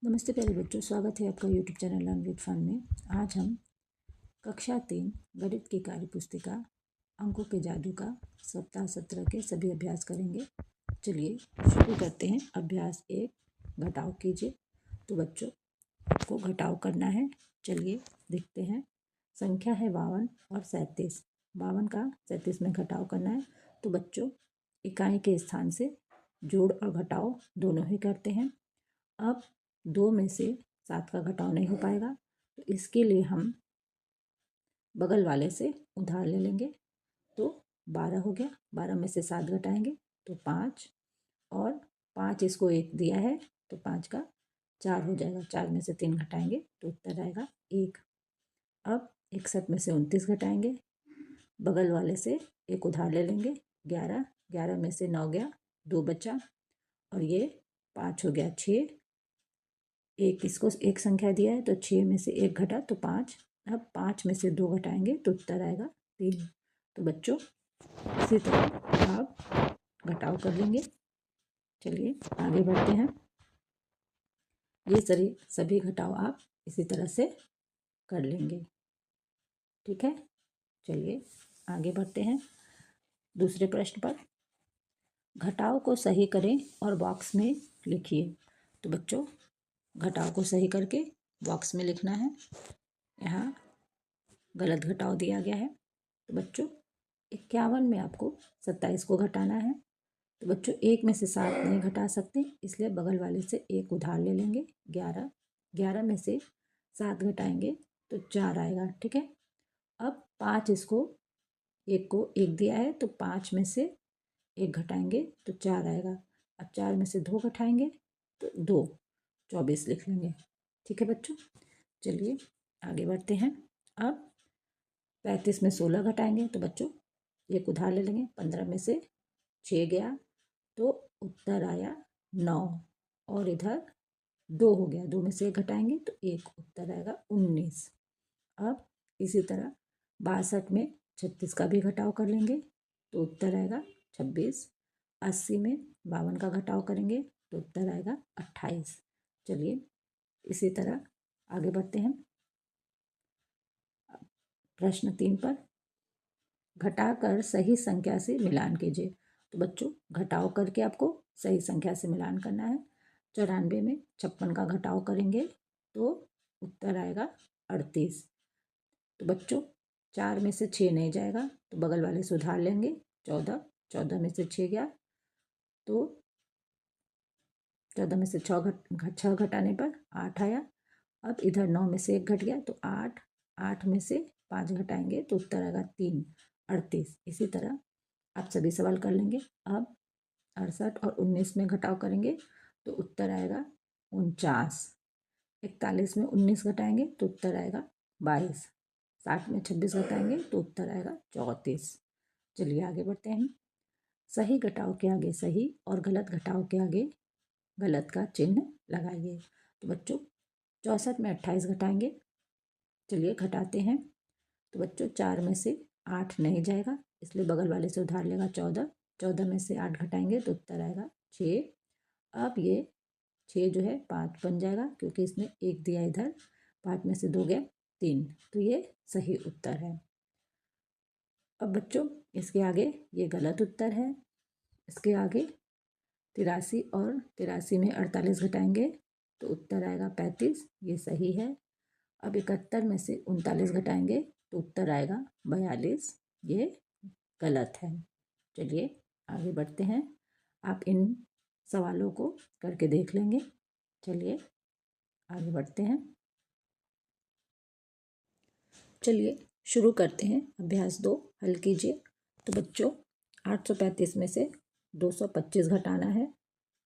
नमस्ते प्यारे बच्चों, स्वागत है आपका YouTube channel learn with fun में। आज हम कक्षा 3 गणित की कार्य पुस्तिका अंकों के जादू का सप्ताह 17 के सभी अभ्यास करेंगे। चलिए शुरू करते हैं। अभ्यास 1, घटाव कीजिए। तो बच्चों को घटाव करना है। चलिए देखते हैं। संख्या है 52 और 37। 52 का 37 में घटाव करना है। तो बच्चों इकाई के स्थान से जोड़ और घटाव दोनों ही करते हैं। अब 2 में से 7 का घटाव नहीं हो पाएगा, तो इसके लिए हम बगल वाले से उधार ले लेंगे। तो 12 हो गया। 12 में से 7 घटाएंगे तो 5, और 5 इसको 1 दिया है तो 5 का 4 हो जाएगा। 4 में से 3 घटाएंगे तो उत्तर आएगा 1। अब 61 में से 29 घटाएंगे, बगल वाले से एक उधार ले लेंगे। 11, 11 में से 9 गया, 2 बचा, और ये 5 हो गया 6। एक इसको एक संख्या दिया है तो 6 में से 1 घटा तो 5। अब 5 में से 2 घटाएंगे तो उत्तर आएगा 3। तो बच्चों इसी तरह आप घटाव कर लेंगे। चलिए आगे बढ़ते हैं। ये सभी घटाव आप इसी तरह से कर लेंगे, ठीक है। चलिए आगे बढ़ते हैं दूसरे प्रश्न पर। घटाव को सही करें और बॉक्स में लिखिए। तो बच्चों घटाव को सही करके बॉक्स में लिखना है। यहाँ गलत घटाव दिया गया है। तो बच्चों 51 में आपको 27 को घटाना है। तो बच्चों 1 में से 7 नहीं घटा सकते, इसलिए बगल वाले से एक उधार ले लेंगे। 11, 11 में से 7 घटाएंगे तो 4 आएगा, ठीक है। अब 5 इसको एक को 1 दिया है तो 5 में से 1 घटाएंगे तो 4 आएगा। अब 4 में से 2 घटाएंगे तो 2, 24 लिख लेंगे, ठीक है बच्चों। चलिए आगे बढ़ते हैं। अब 35 में 16 घटाएंगे तो बच्चों एक उधार ले लेंगे। 15 में से 6 गया तो उत्तर आया 9, और इधर 2 हो गया, 2 में से 1 घटाएंगे तो 1, उत्तर आएगा 19। अब इसी तरह 62 में 36 का भी घटाव कर लेंगे तो उत्तर आएगा 26। 80 में 52 का घटाव करेंगे तो उत्तर आएगा 28। चलिए इसी तरह आगे बढ़ते हैं प्रश्न 3 पर। घटाकर सही संख्या से मिलान कीजिए। तो बच्चों घटाव करके आपको सही संख्या से मिलान करना है। 94 में 56 का घटाव करेंगे तो उत्तर आएगा 38। तो बच्चों 4 में से 6 नहीं जाएगा तो बगल वाले से उधार लेंगे। 14, 14 में से 6 गया तो 14 में से 6 घटाने पर 8 आया। अब इधर 9 में से 1 घट गया तो 8, 8 में से 5 घटाएंगे तो उत्तर आएगा 3, 38। इसी तरह आप सभी सवाल कर लेंगे। अब 68 और 19 में घटाव करेंगे तो उत्तर आएगा 49। 41 में 19 घटाएंगे तो उत्तर आएगा 22। 60 में 26 घटाएंगे तो उत्तर आएगा 34। चलिए आगे बढ़ते हैं। सही घटाव के आगे सही और गलत घटाव के आगे गलत का चिन्ह लगाइए। तो बच्चों 64 में 28 घटाएंगे। चलिए घटाते हैं। तो बच्चों 4 में से 8 नहीं जाएगा, इसलिए बगल वाले से उधार लेगा। 14, 14 में से 8 घटाएंगे तो उत्तर आएगा 6। अब ये 6 जो है 5 बन जाएगा, क्योंकि इसने 1 दिया इधर। 5 में से 2 गया 3, तो ये सही उत्तर है। अब बच्चों इसके आगे ये गलत उत्तर है। इसके आगे 83 और 83 में 48 घटाएंगे तो उत्तर आएगा 35, ये सही है। अब 71 में से 39 घटाएंगे तो उत्तर आएगा 42, ये गलत है। चलिए आगे बढ़ते हैं। आप इन सवालों को करके देख लेंगे। चलिए आगे बढ़ते हैं। चलिए शुरू करते हैं। अभ्यास 2 हल कीजिए। तो बच्चों 835 में से 225 घटाना है।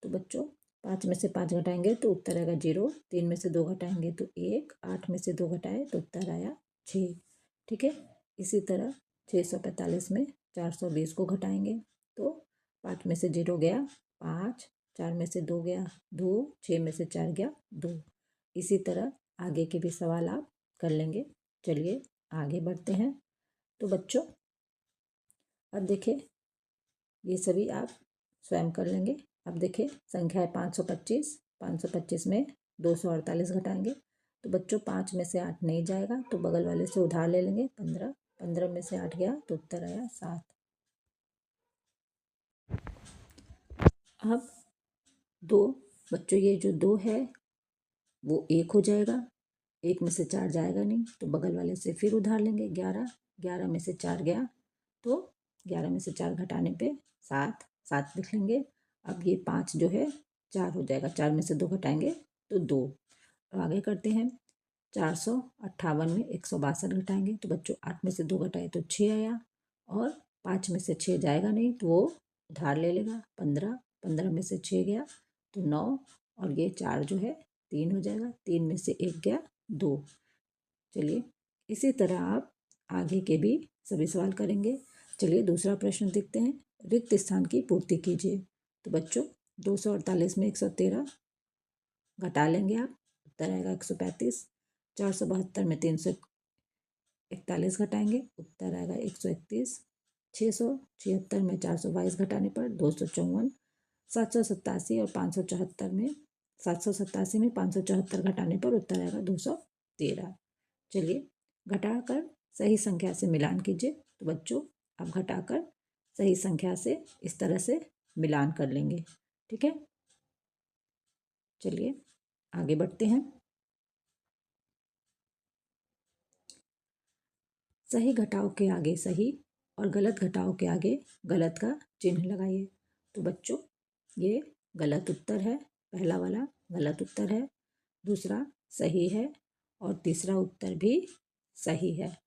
तो बच्चों 5 में से 5 घटाएंगे तो उत्तर आएगा 0। 3 में से 2 घटाएंगे तो 1। 8 में से 2 घटाए तो उत्तर आया 6, ठीक है। इसी तरह 645 में 420 को घटाएंगे तो 5 में से 0 गया 5, 4 में से 2 गया 2, 6 में से 4 गया 2। इसी तरह आगे के भी सवाल आप कर लेंगे। चलिए आगे बढ़ते हैं। तो बच्चों अब देखिए ये सभी आप स्वयं कर लेंगे। अब देखिए संख्या है 525। 525 में 248 घटाएंगे तो बच्चों 5 में से 8 नहीं जाएगा तो बगल वाले से उधार ले लेंगे 15। 15 में से 8 गया तो उत्तर आया 7। अब दो बच्चों ये जो 2 है वो 1 हो जाएगा, 1 में से 4 जाएगा नहीं तो बगल वाले से फिर उधार लेंगे 11। 11 में से 4 गया तो 11 में से 4 घटाने पे 7, 7 लिख लेंगे। अब ये 5 जो है 4 हो जाएगा, 4 में से 2 घटाएंगे तो 2। अब आगे करते हैं 458 में 162 घटाएंगे तो बच्चों 8 में से 2 घटाए तो 6 आया और 5 में से 6 जाएगा नहीं तो वो उधार ले लेगा 15। 15 में से 6 गया तो 9 और ये 4 जो है 3 हो जाएगा, 3 में से 1 गया 2। चलिए इसी तरह आप आगे के भी सभी सवाल करेंगे। चलिए दूसरा प्रश्न देखते हैं, रिक्त स्थान की पूर्ति कीजिए। तो बच्चों 248 में 113 घटा लेंगे आप, उत्तर आएगा 135। 472 में 341 घटाएंगे, उत्तर आएगा 131। 676 में 422 घटाने पर 254। 787 और 574 में 787 में 574 घटाने पर उत्तर आएगा 213। चलिए घटाकर सही संख्या से मिलान कीजिए। तो बच्चों आप घटाकर सही संख्या से इस तरह से मिलान कर लेंगे, ठीक है। चलिए आगे बढ़ते हैं। सही घटाव के आगे सही और गलत घटाव के आगे गलत का चिन्ह लगाइए। तो बच्चों ये गलत उत्तर है, पहला वाला गलत उत्तर है, दूसरा सही है और तीसरा उत्तर भी सही है।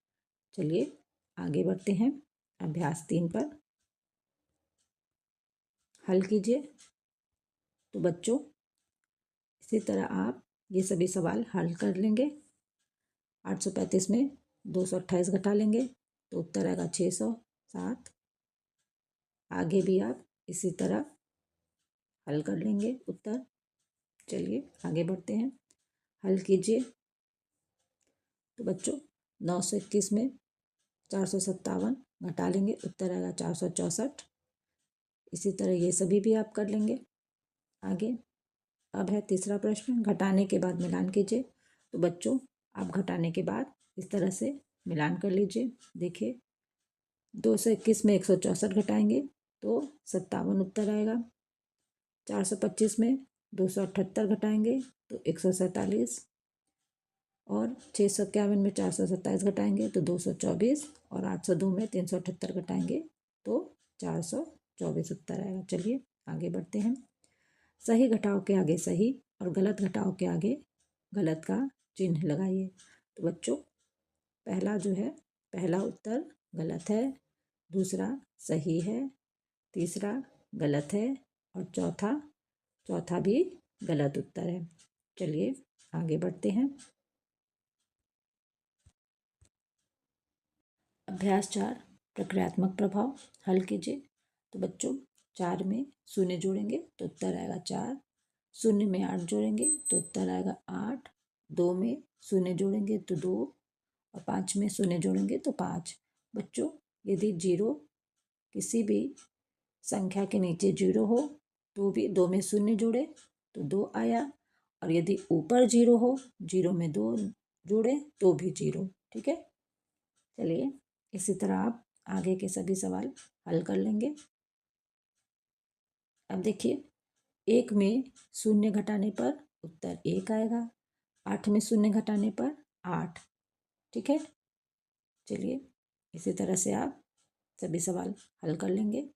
चलिए आगे बढ़ते हैं अभ्यास 3 पर। हल कीजिए। तो बच्चों इसी तरह आप ये सभी सवाल हल कर लेंगे। 835 में 228 घटा लेंगे तो उत्तर आएगा 607। आगे भी आप इसी तरह हल कर लेंगे उत्तर। चलिए आगे बढ़ते हैं, हल कीजिए। तो बच्चों 921 में 457 घटा लेंगे, उत्तर आएगा 464। इसी तरह ये सभी भी आप कर लेंगे आगे। अब है तीसरा प्रश्न, घटाने के बाद मिलान कीजिए। तो बच्चों आप घटाने के बाद इस तरह से मिलान कर लीजिए। देखिए 221 में 164 घटाएंगे तो 57 उत्तर आएगा। 425 में 278 घटाएंगे तो 147 और 651 में 427 घटाएंगे तो 224 और 802 में 378 घटाएंगे तो 424 उत्तर आएगा। चलिए आगे बढ़ते हैं। सही घटाव के आगे सही और गलत घटाव के आगे गलत का चिन्ह लगाइए। तो बच्चों पहला जो है पहला उत्तर गलत है, दूसरा सही है, तीसरा गलत है और चौथा भी गलत उत्तर है। चलिए आगे बढ़ते हैं। अभ्यास 4 प्रक्रियात्मक प्रभाव हल कीजिए। तो बच्चों 4 में शून्य जोड़ेंगे तो उत्तर आएगा 4। शून्य में 8 जोड़ेंगे तो उत्तर आएगा 8। 2 में शून्य जोड़ेंगे तो 2 और 5 में शून्य जोड़ेंगे तो 5। बच्चों यदि जीरो किसी भी संख्या के नीचे जीरो हो तो भी 2 में शून्य जोड़े तो 2 आया, और यदि ऊपर जीरो हो, जीरो में 2 जोड़े तो भी जीरो, ठीक है। चलिए इसी तरह आप आगे के सभी सवाल हल कर लेंगे। अब देखिए 1 में शून्य घटाने पर उत्तर 1 आएगा, 8 में शून्य घटाने पर 8, ठीक है। चलिए इसी तरह से आप सभी सवाल हल कर लेंगे।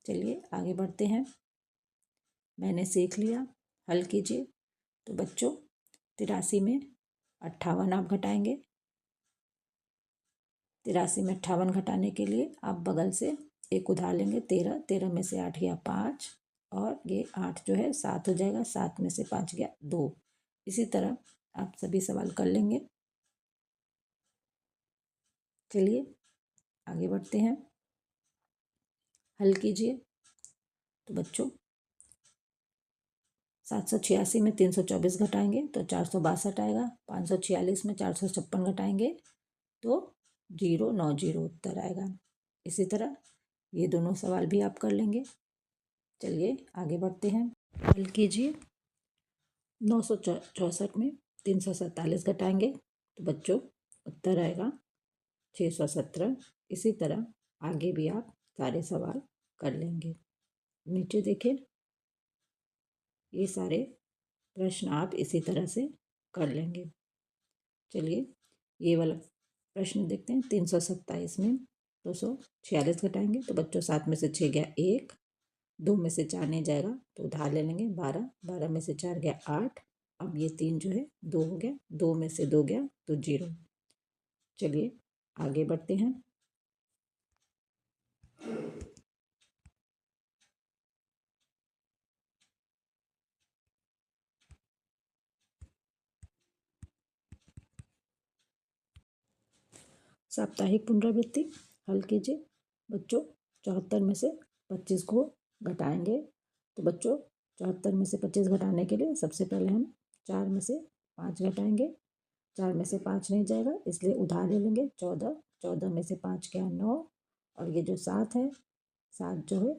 चलिए आगे बढ़ते हैं। मैंने सीख लिया, हल कीजिए। तो बच्चों 83 में 58 आप घटाएंगे। 83 में 58 घटाने के लिए आप बगल से एक उधार लेंगे 13। 13 में से 8 गया 5 और ये 8 जो है 7 हो जाएगा। 7 में से 5 गया 2। इसी तरह आप सभी सवाल कर लेंगे। चलिए आगे बढ़ते हैं, हल कीजिए। तो बच्चों 786 में 324 घटाएंगे तो 462 आएगा। 546 में 456 घटाएंगे तो 090 उत्तर आएगा। इसी तरह ये दोनों सवाल भी आप कर लेंगे। चलिए आगे बढ़ते हैं, हल कीजिए। 964 में 347 घटाएंगे तो बच्चों उत्तर आएगा 617। इसी तरह आगे भी आप सारे सवाल कर लेंगे। नीचे देखिए, ये सारे प्रश्न आप इसी तरह से कर लेंगे। चलिए ये वाला प्रश्न देखते हैं। 327 में 246 घटाएंगे तो बच्चों 7 में से 6 गया 1, 2 में से 4 नहीं जाएगा तो उधार ले लेंगे 12, 12 में से 4 गया 8, अब ये 3 जो है 2 हो गया, 2 में से 2 गया तो 0। चलिए आगे बढ़ते हैं। साप्ताहिक पुनरावृत्ति हल कीजिए। बच्चों 74 में से 25 को घटाएंगे तो बच्चों 74 में से 25 घटाने के लिए सबसे पहले हम 4 में से 5 घटाएंगे। 4 में से 5 नहीं जाएगा इसलिए उधार ले लेंगे 14, 14 में से 5 क्या 9, और ये जो 7 है 7 जो है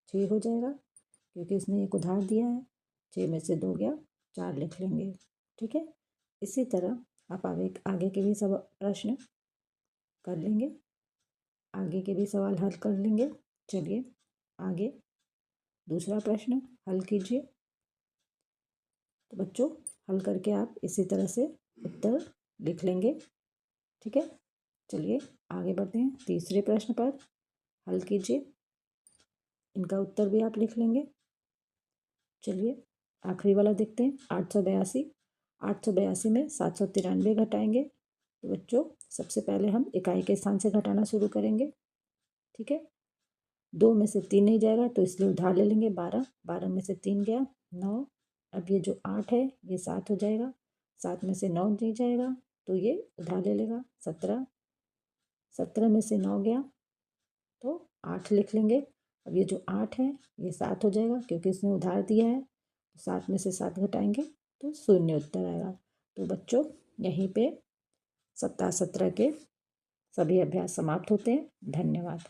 6 हो जाएगा क्योंकि इसने एक उधार दिया है। 6 में से 2 गया 4 लिख लेंगे। ठीक है, इसी तरह आप आगे के भी सब प्रश्न कर लेंगे, आगे के भी सवाल हल कर लेंगे। चलिए आगे दूसरा प्रश्न हल कीजिए। तो बच्चों हल करके आप इसी तरह से उत्तर लिख लेंगे। ठीक है, चलिए आगे बढ़ते हैं। तीसरे प्रश्न पर हल कीजिए, इनका उत्तर भी आप लिख लेंगे। चलिए आखिरी वाला देखते हैं। 882, 882 में 793 घटाएंगे तो बच्चों सबसे पहले हम इकाई के स्थान से घटाना शुरू करेंगे। ठीक है, 2 में से 3 नहीं जाएगा तो इसलिए उधार ले लेंगे 12, 12 में से 3 गया 9, अब ये जो 8 है ये 7 हो जाएगा, 7 में से 9 नहीं जाएगा तो ये उधार ले लेगा 17, 17 में से 9 गया तो 8 लिख लेंगे। अब ये जो 8 है ये 7 हो जाएगा क्योंकि इसने उधार दिया है, तो 7 में से 7 घटाएंगे तो 0 उत्तर आएगा। तो बच्चों यहीं पे सप्ताह 17 के सभी अभ्यास समाप्त होते हैं। धन्यवाद।